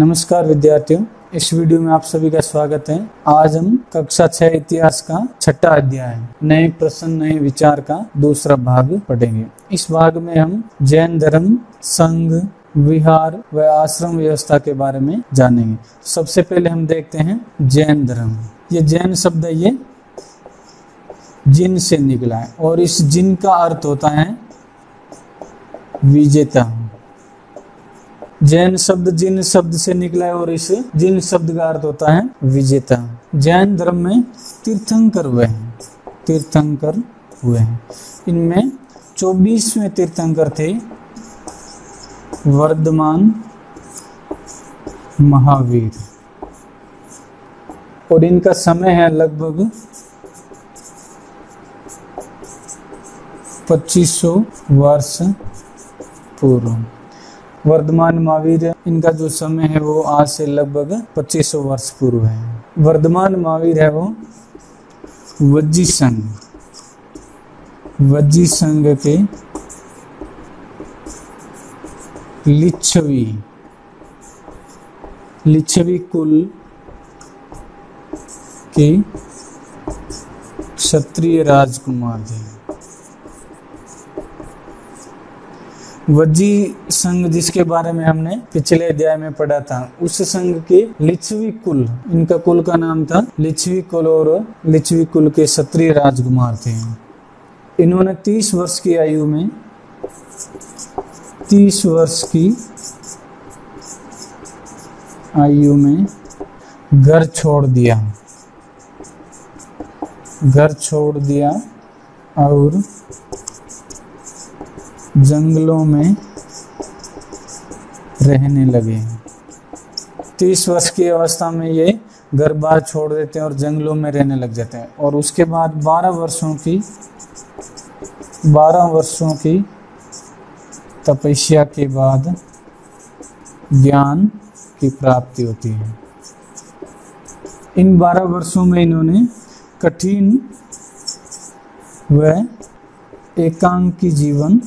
नमस्कार विद्यार्थियों, इस वीडियो में आप सभी का स्वागत है। आज हम कक्षा 6 इतिहास का छठा अध्याय नए प्रश्न नए विचार का दूसरा भाग पढ़ेंगे। इस भाग में हम जैन धर्म, संघ, विहार व आश्रम व्यवस्था के बारे में जानेंगे। सबसे पहले हम देखते हैं जैन धर्म। ये जैन शब्द है, ये जिन से निकला है और इस जिन का अर्थ होता है विजेता। जैन शब्द जिन शब्द से निकला है और इस जिन शब्द का अर्थ होता है विजेता। जैन धर्म में तीर्थंकर हुए हैं। इनमें 24वें तीर्थंकर थे वर्धमान महावीर और इनका समय है लगभग 2500 वर्ष पूर्व। वर्धमान महावीर, इनका जो समय है वो आज से लगभग 2500 वर्ष पूर्व है। वर्धमान महावीर है वो वज्जी संघ के लिच्छवी कुल के क्षत्रिय राजकुमार थे। वज्जी संघ जिसके बारे में हमने पिछले अध्याय में पढ़ा था, उस संघ के लिच्छवी कुल, इनका कुल का नाम था लिच्छवी कुल और लिच्छवी कुल के क्षत्रिय राजकुमार थे। इन्होंने 30 वर्ष की आयु में 30 वर्ष की आयु में घर छोड़ दिया और जंगलों में रहने लगे। 30 वर्ष की अवस्था में ये घर बार छोड़ देते हैं और जंगलों में रहने लग जाते हैं और उसके बाद 12 वर्षों की तपस्या के बाद ज्ञान की प्राप्ति होती है। इन 12 वर्षों में इन्होंने कठिन व एकांकी जीवन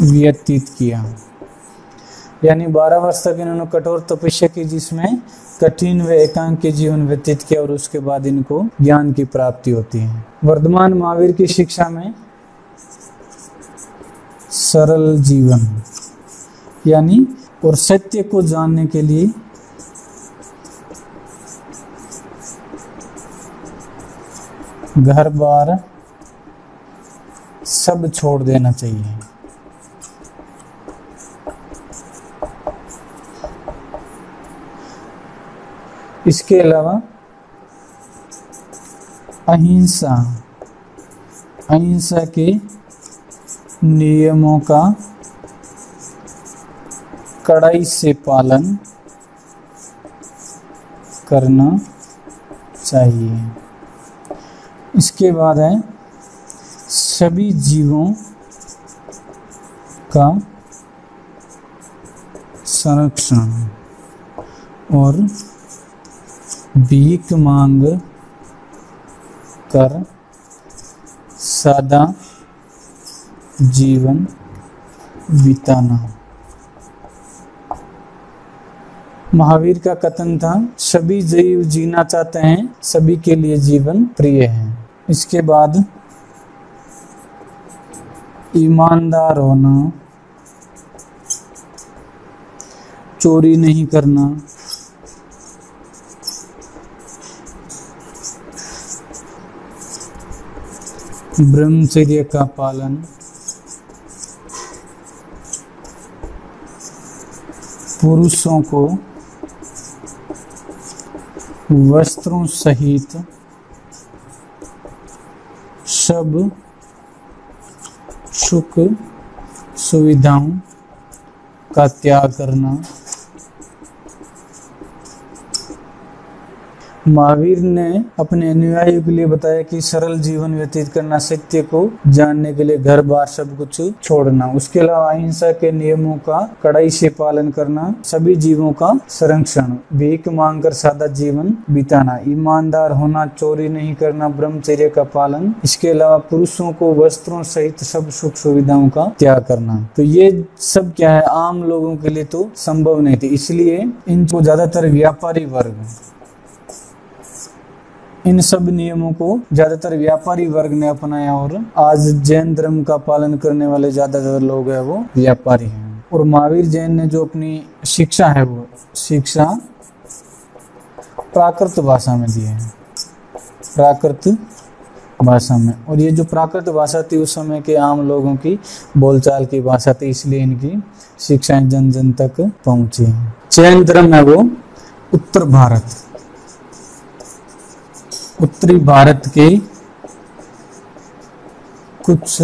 व्यतीत किया। यानी 12 वर्ष तक इन्होंने कठोर तपस्या की जिसमें कठिन व एकांकी जीवन व्यतीत किया और उसके बाद इनको ज्ञान की प्राप्ति होती है। वर्धमान महावीर की शिक्षा में सरल जीवन यानी और सत्य को जानने के लिए घर बार सब छोड़ देना चाहिए। इसके अलावा अहिंसा के नियमों का कड़ाई से पालन करना चाहिए। इसके बाद है सभी जीवों का संरक्षण और भीख मांग कर सादा जीवन बिताना। महावीर का कथन था, सभी जीव जीना चाहते हैं, सभी के लिए जीवन प्रिय है। इसके बाद ईमानदार होना, चोरी नहीं करना, ब्रह्मचर्य का पालन, पुरुषों को वस्त्रों सहित सब सुख सुविधाओं का त्याग करना, महावीर ने अपने अनुयायियों के लिए बताया कि सरल जीवन व्यतीत करना, सत्य को जानने के लिए घर बार सब कुछ छोड़ना, उसके अलावा अहिंसा के नियमों का कड़ाई से पालन करना, सभी जीवों का संरक्षण, भीख मांगकर सादा जीवन बिताना, ईमानदार होना, चोरी नहीं करना, ब्रह्मचर्य का पालन, इसके अलावा पुरुषों को वस्त्रों सहित सब सुख सुविधाओं का त्याग करना। तो ये सब क्या है, आम लोगों के लिए तो संभव नहीं थी, इसलिए इनको ज्यादातर व्यापारी वर्ग, इन सब नियमों को ज्यादातर व्यापारी वर्ग ने अपनाया और आज जैन धर्म का पालन करने वाले ज्यादातर लोग हैं वो व्यापारी हैं। और महावीर जैन ने जो अपनी शिक्षा है वो शिक्षा प्राकृत भाषा में दी है, प्राकृत भाषा में। और ये जो प्राकृत भाषा थी उस समय के आम लोगों की बोलचाल की भाषा थी, इसलिए इनकी शिक्षाएं जन जन तक पहुंची। जैन धर्म है वो उत्तर भारत, उत्तरी भारत के कुछ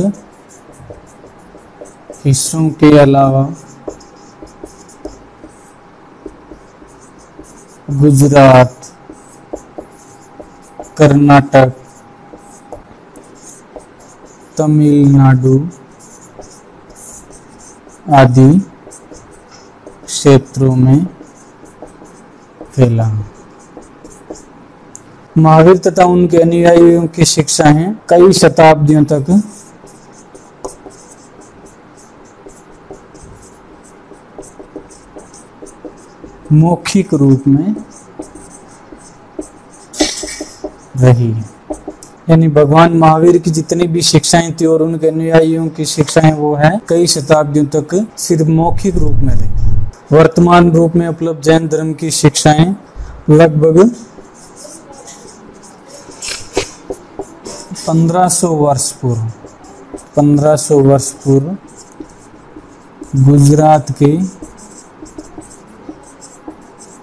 हिस्सों के अलावा गुजरात, कर्नाटक, तमिलनाडु आदि क्षेत्रों में फैला। महावीर तथा उनके अनुयायियों की शिक्षाएं कई शताब्दियों तक मौखिक रूप में रही, यानी भगवान महावीर की जितनी भी शिक्षाएं थी और उनके अनुयायियों की शिक्षाएं वो है कई शताब्दियों तक सिर्फ मौखिक रूप में रही। वर्तमान रूप में उपलब्ध जैन धर्म की शिक्षाएं लगभग 1500 वर्ष पूर्व गुजरात के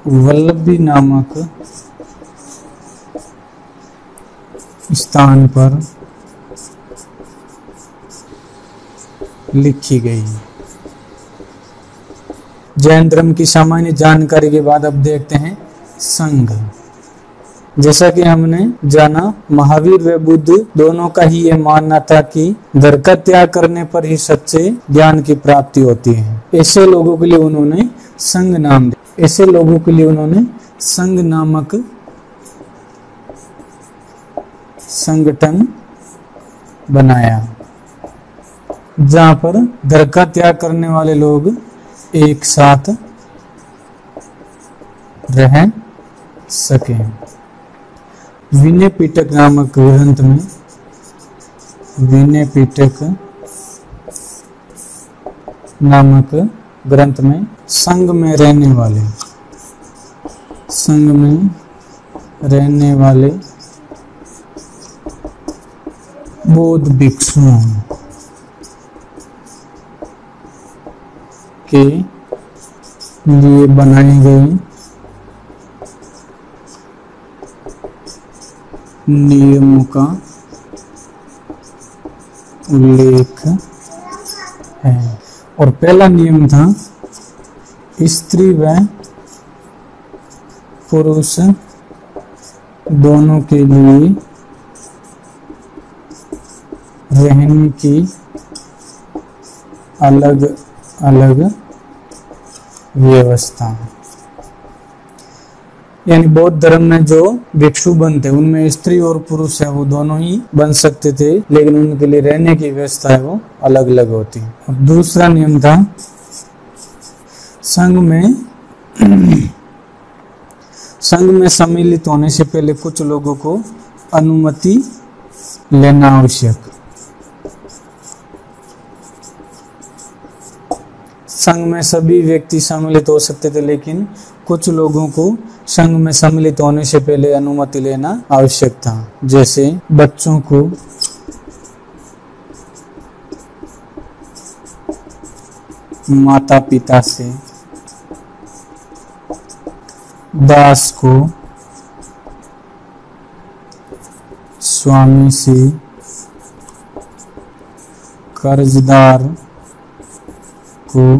वल्लभी नामक स्थान पर लिखी गई। जैन धर्म की सामान्य जानकारी के बाद अब देखते हैं संघ। जैसा कि हमने जाना, महावीर व बुद्ध दोनों का ही यह मानना था कि घर का त्याग करने पर ही सच्चे ज्ञान की प्राप्ति होती है। ऐसे लोगों के लिए उन्होंने संघ नाम दिया, ऐसे लोगों के लिए उन्होंने संघ नामक संगठन बनाया, जहां पर घर का त्याग करने वाले लोग एक साथ रह सके। विनय पिटक नामक ग्रंथ में, विनय पिटक नामक ग्रंथ में संघ में रहने वाले, संघ में रहने वाले बौद्ध भिक्षुओं के लिए बनाए गए नियमों का उल्लेख है। और पहला नियम था स्त्री व पुरुष दोनों के लिए रहने की अलग अलग व्यवस्था। यानी बौद्ध धर्म में जो भिक्षु बनते उनमें स्त्री और पुरुष है वो दोनों ही बन सकते थे, लेकिन उनके लिए रहने की व्यवस्था है वो अलग अलग होती। और दूसरा नियम था संघ में सम्मिलित होने से पहले कुछ लोगों को अनुमति लेना आवश्यक। संघ में सभी व्यक्ति सम्मिलित हो सकते थे, लेकिन कुछ लोगों को संघ में सम्मिलित होने से पहले अनुमति लेना आवश्यक था। जैसे बच्चों को माता पिता से, दास को स्वामी से, कर्जदार को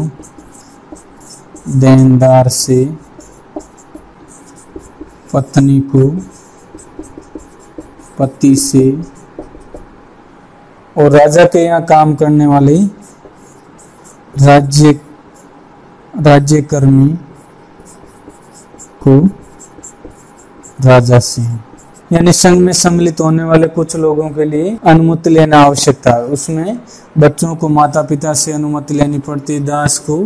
देनदार से, पत्नी को पति से और राजा के यहाँ काम करने वाले राज्यकर्मी को राजा से। यानी संघ में सम्मिलित होने वाले कुछ लोगों के लिए अनुमति लेना आवश्यक था। उसमें बच्चों को माता पिता से अनुमति लेनी पड़ती, दास को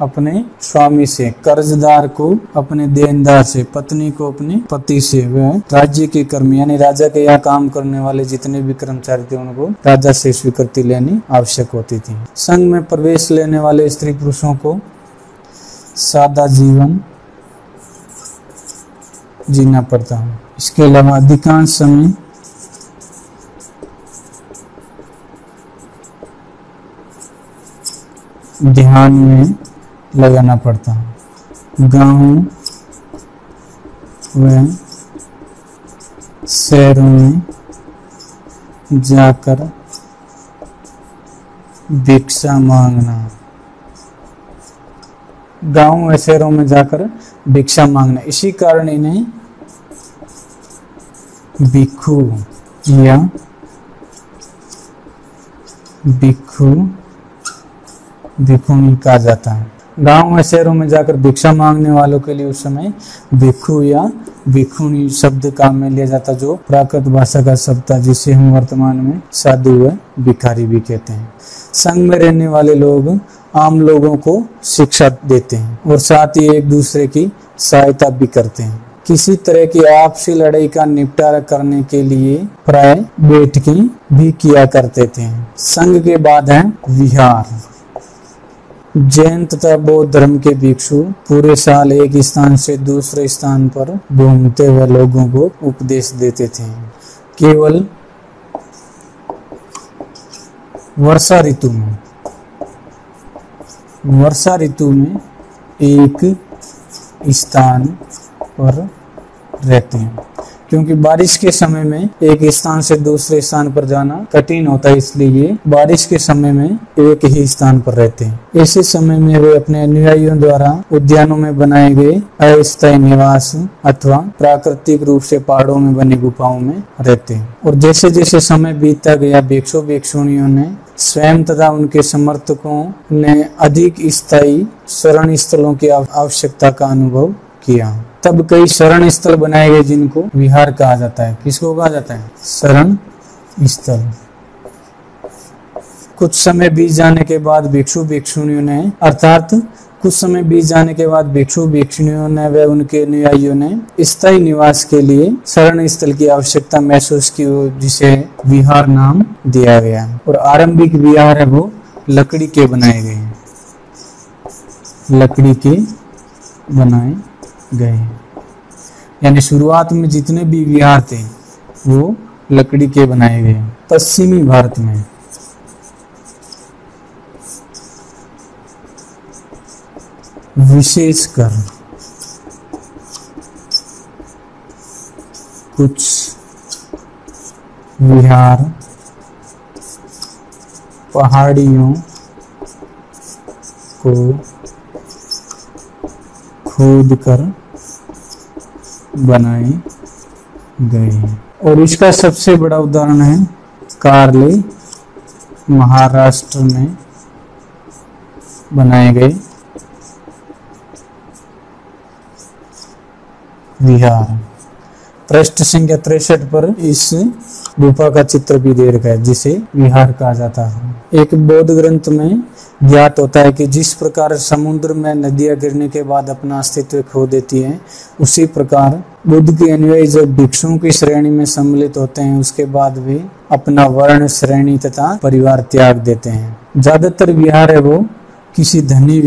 अपने स्वामी से, कर्जदार को अपने देनदार से, पत्नी को अपने पति से, वह राज्य के कर्मी यानी राजा के यहाँ काम करने वाले जितने भी कर्मचारी थे उनको राजा से स्वीकृति लेनी आवश्यक होती थी। संघ में प्रवेश लेने वाले स्त्री पुरुषों को सादा जीवन जीना पड़ता है। इसके अलावा अधिकांश समय ध्यान में लगाना पड़ता है। गांव व शहरों में जाकर भिक्षा मांगना, गांव व शहरों में जाकर भिक्षा मांगना। इसी कारण इन्हें भिक्षु या भिक्षुणी कहा जाता है। गांव व शहरों में जाकर भिक्षा मांगने वालों के लिए उस समय भिक्षु या भिक्षुणी शब्द काम में लिया जाता, जो प्राकृत भाषा का शब्द था, जिसे हम वर्तमान में साधु व भिखारी भी कहते हैं। संघ में रहने वाले लोग आम लोगों को शिक्षा देते हैं और साथ ही एक दूसरे की सहायता भी करते हैं। किसी तरह की आपसी लड़ाई का निपटारा करने के लिए प्राय बैठकें भी किया करते थे। संघ के बाद है विहार। जैन तथा बौद्ध धर्म के भिक्षु पूरे साल एक स्थान से दूसरे स्थान पर घूमते हुए लोगों को उपदेश देते थे। केवल वर्षा ऋतु में एक स्थान पर रहते हैं, क्योंकि बारिश के समय में एक स्थान से दूसरे स्थान पर जाना कठिन होता है, इसलिए बारिश के समय में एक ही स्थान पर रहते हैं। ऐसे समय में वे अपने अनुयायियों द्वारा उद्यानों में बनाए गए अस्थायी निवास अथवा प्राकृतिक रूप से पहाड़ों में बनी गुफाओं में रहते हैं। और जैसे जैसे समय बीतता गया, भिक्षु भिक्षुणियों ने स्वयं तथा उनके समर्थकों ने अधिक स्थायी शरण स्थलों की आवश्यकता का अनुभव किया। तब कई शरण स्थल बनाए गए जिनको विहार कहा जाता है। किसको कहा जाता है? शरण स्थल। कुछ समय बीत जाने के बाद भिक्षु भिक्षुणियों ने व उनके अनुयायियों ने स्थायी निवास के लिए शरण स्थल की आवश्यकता महसूस की, जिसे विहार नाम दिया गया। और आरंभिक विहार है वो लकड़ी के बनाए गए, यानी शुरुआत में जितने भी विहार थे वो लकड़ी के बनाए गए। पश्चिमी भारत में विशेषकर कुछ विहार पहाड़ियों को खोदकर बनाए गए हैं। और इसका सबसे बड़ा उदाहरण है कार्ले, महाराष्ट्र में बनाए गए विहार। पृष्ठ संख्या 63 पर इस गुफा का चित्र भी दे रखा है, जिसे विहार कहा जाता है। एक बौद्ध ग्रंथ में ज्ञात होता है कि जिस प्रकार समुद्र में नदियां गिरने के बाद अपना अस्तित्व खो देती हैं, उसी प्रकार बुद्ध के अनुयायी जब भिक्षुओं की श्रेणी में सम्मिलित होते हैं, उसके बाद वे अपना वर्ण, श्रेणी तथा परिवार त्याग देते हैं। ज्यादातर विहार है वो किसी धनी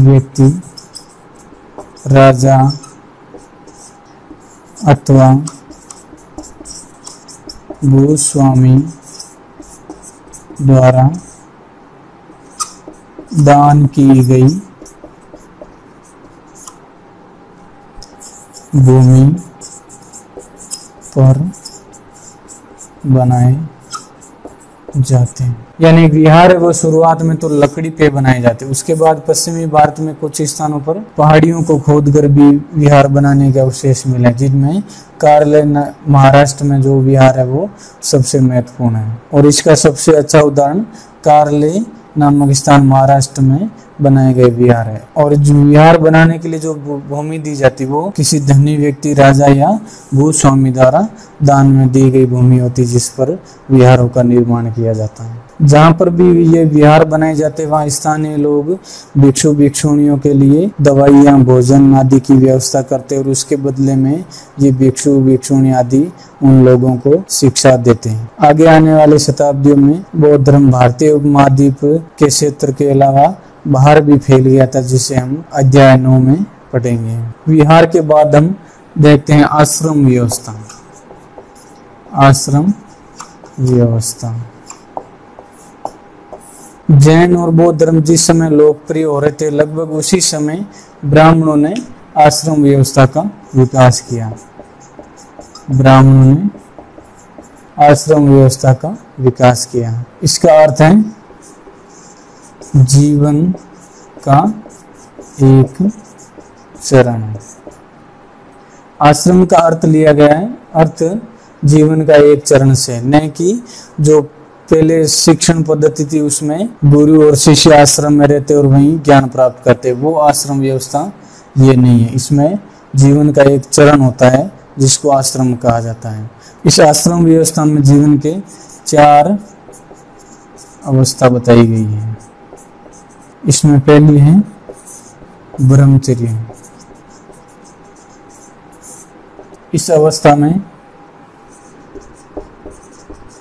व्यक्ति, राजा अथवा भूस्वामी द्वारा दान की गई भूमि पर बनाए जाते हैं। यानी विहार है वो शुरुआत में तो लकड़ी पे बनाए जाते हैं, उसके बाद पश्चिमी भारत में कुछ स्थानों पर पहाड़ियों को खोदकर भी विहार बनाने के अवशेष मिले, जिनमें कार्ले महाराष्ट्र में जो विहार है वो सबसे महत्वपूर्ण है। और इसका सबसे अच्छा उदाहरण कार्ले नामक स्थान महाराष्ट्र में बनाए गए विहार है। और जो विहार बनाने के लिए जो भूमि दी जाती है वो किसी धनी व्यक्ति, राजा या भूस्वामी द्वारा दान में दी गई भूमि होती है, जिस पर विहारों का निर्माण किया जाता है। जहाँ पर भी ये विहार बनाए जाते हैं वहाँ स्थानीय लोग भिक्षु भिक्षुणियों के लिए दवाइयाँ, भोजन आदि की व्यवस्था करते हैं और उसके बदले में ये भिक्षु भिक्षुणी आदि उन लोगों को शिक्षा देते हैं। आगे आने वाली शताब्दियों में बौद्ध धर्म भारतीय उपमहाद्वीप के क्षेत्र के अलावा बाहर भी फैल गया था, जिसे हम अध्याय 9 में पढ़ेंगे। विहार के बाद हम देखते हैं आश्रम व्यवस्था। आश्रम व्यवस्था जैन और बौद्ध धर्म जिस समय लोकप्रिय हो रहे थे, लगभग उसी समय ब्राह्मणों ने आश्रम व्यवस्था का विकास किया। ब्राह्मणों ने आश्रम व्यवस्था का विकास किया। इसका अर्थ है जीवन का एक चरण। आश्रम का अर्थ लिया गया है, अर्थ जीवन का एक चरण से, न कि जो पहले शिक्षण पद्धति थी उसमें गुरु और शिष्य आश्रम में रहते और वहीं ज्ञान प्राप्त करते, वो आश्रम व्यवस्था ये नहीं है। इसमें जीवन का एक चरण होता है जिसको आश्रम कहा जाता है। इस आश्रम व्यवस्था में जीवन के 4 अवस्था बताई गई है। इसमें पहली है ब्रह्मचर्य। इस अवस्था में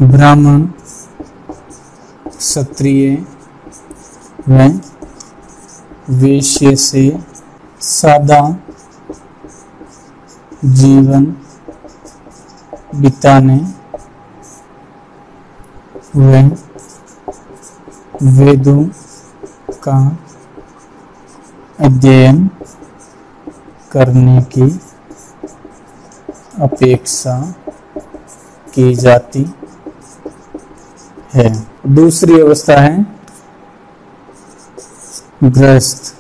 ब्राह्मण, क्षत्रिय व वैश्य से सादा जीवन बिताने व वेदों का अध्ययन करने की अपेक्षा की जाती है। दूसरी अवस्था है गृहस्थ।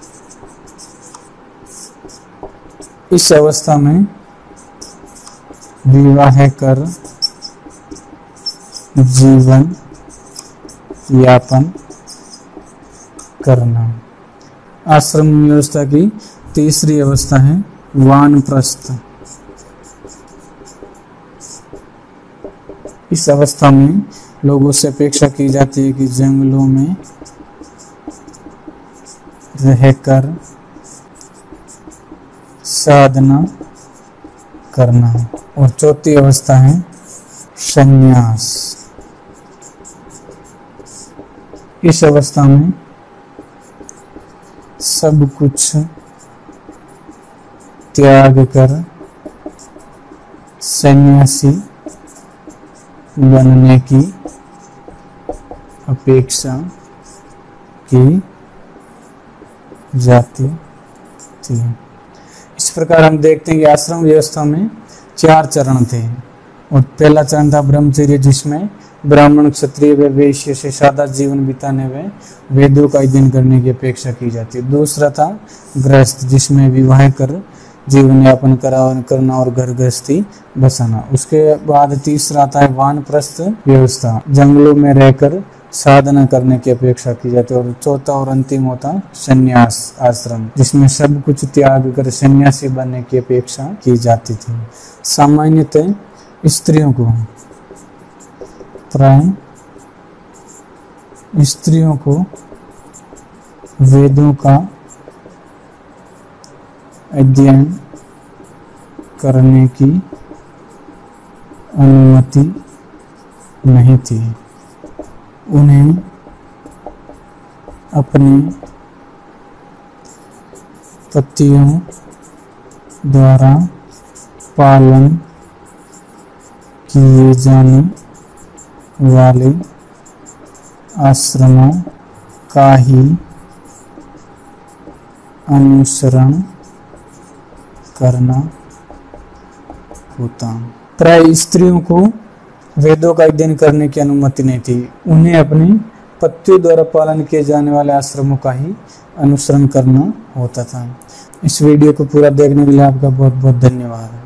इस अवस्था में विवाह कर जीवन यापन करना। आश्रम व्यवस्था की तीसरी अवस्था है वानप्रस्थ। इस अवस्था में लोगों से अपेक्षा की जाती है कि जंगलों में रहकर साधना करना। और चौथी अवस्था है संन्यास। इस अवस्था में सब कुछ त्याग कर सन्यासी बनने की अपेक्षा की जाती थी। इस प्रकार हम देखते हैं कि आश्रम व्यवस्था में 4 चरण थे। और पहला चरण था ब्रह्मचर्य, जिसमें ब्राह्मण, क्षत्रिय व वैश्य से सादा जीवन बिताने व वेदों का अध्ययन करने की अपेक्षा की जाती है। दूसरा था गृहस्थ, जिसमें विवाह कर जीवन यापन करना और घर गृहस्थी बसाना। उसके बाद तीसरा आता है वानप्रस्थ व्यवस्था, जंगलों में रहकर साधना करने की अपेक्षा की जाती है। और चौथा और अंतिम होता संन्यास आश्रम, जिसमें सब कुछ त्याग कर सन्यासी बनने की अपेक्षा की जाती थी। सामान्यतः स्त्रियों को वेदों का अध्ययन करने की अनुमति नहीं थी। उन्हें अपने पतियों द्वारा पालन किए जाने वाले आश्रमों का ही अनुसरण करना होता। प्राय स्त्रियों को वेदों का अध्ययन करने की अनुमति नहीं थी। उन्हें अपने पतियों द्वारा पालन किए जाने वाले आश्रमों का ही अनुसरण करना होता था। इस वीडियो को पूरा देखने के लिए आपका बहुत बहुत धन्यवाद।